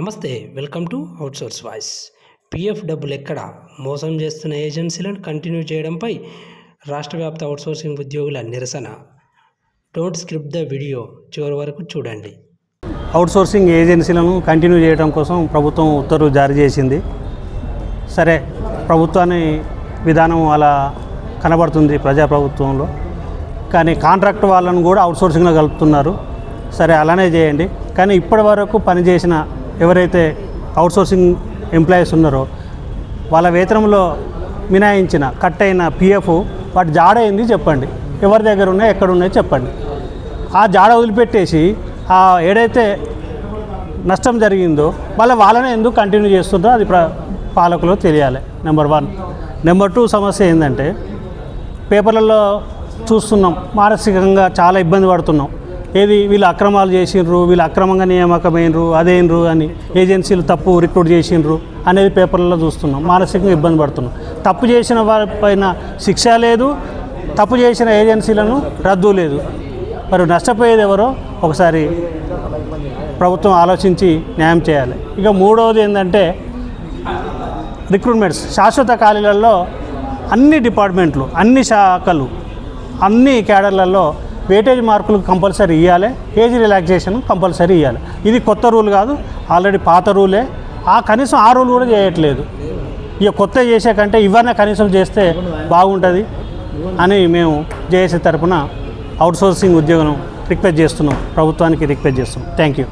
నమస్తే, welcome to outsource voice. PF డబ్బులు ఎక్కడ మోసం చేస్తున్న ఏజెన్సీలను కంటిన్యూ చేయడంపై రాష్ట్ర వ్యాప్త అవుట్సోర్సింగ్ ఉద్యోగుల నిరసన. డోంట్ స్కిప్ ద వీడియో, చివరి వరకు చూడండి. అవుట్సోర్సింగ్ ఏజెన్సీలను కంటిన్యూ చేయడం కోసం ప్రభుత్వం ఉత్తర్వులు జారీ చేసింది. సరే, ప్రభుత్వాన్ని విధానం అలా కనబడుతుంది ప్రజాప్రభుత్వంలో, కానీ కాంట్రాక్ట్ వాళ్ళను కూడా అవుట్సోర్సింగ్లో కలుపుతున్నారు. సరే, అలానే చేయండి. కానీ ఇప్పటి వరకు పనిచేసిన ఎవరైతే అవుట్సోర్సింగ్ ఎంప్లాయీస్ ఉన్నారో వాళ్ళ వేతనంలో మినాయించిన కట్ అయిన పిఎఫ్ వాటి జాడ ఏంది చెప్పండి. ఎవరి దగ్గర ఉన్నాయి, ఎక్కడ ఉన్నాయి చెప్పండి. ఆ జాడ వదిలిపెట్టేసి ఆ ఏదైతే నష్టం జరిగిందో వాళ్ళనే ఎందుకు కంటిన్యూ చేస్తుందో అది పాలకులు తెలియాలి. నెంబర్ 1. నెంబర్ 2 సమస్య ఏంటంటే, పేపర్లలో చూస్తున్నాం, మానసికంగా చాలా ఇబ్బంది పడుతున్నాం. ఏది వీళ్ళు అక్రమాలు చేసిండ్రు, వీళ్ళు అక్రమంగా నియామకమైనరు, అదేండ్రు అని ఏజెన్సీలు తప్పు రిక్రూట్ చేసిండ్రు అనేది పేపర్లలో చూస్తున్నాం. మానసికంగా ఇబ్బంది పడుతున్నాం. తప్పు చేసిన వారిపైన శిక్ష లేదు, తప్పు చేసిన ఏజెన్సీలను రద్దు లేదు. మరి నష్టపోయేది ఎవరో ఒకసారి ప్రభుత్వం ఆలోచించి న్యాయం చేయాలి. ఇక మూడవది ఏంటంటే, రిక్రూట్మెంట్స్ శాశ్వత ఖాళీలలో అన్ని డిపార్ట్మెంట్లు, అన్ని శాఖలు, అన్ని క్యాడర్లలో వెయిటేజ్ మార్కులు కంపల్సరీ ఇవ్వాలి, ఏజ్ రిలాక్సేషన్ కంపల్సరీ ఇవ్వాలి. ఇది కొత్త రూల్ కాదు, ఆల్రెడీ పాత రూలే. కనీసం ఆ రూల్ కూడా చేయట్లేదు. ఇక కొత్త చేసే కంటే ఇవన్నీ కనీసం చేస్తే బాగుంటుంది అని మేము జేఏసీ తరఫున అవుట్సోర్సింగ్ ఉద్యోగం రిక్వెస్ట్ చేస్తున్నాం, ప్రభుత్వానికి రిక్వెస్ట్ చేస్తున్నాం. Thank you.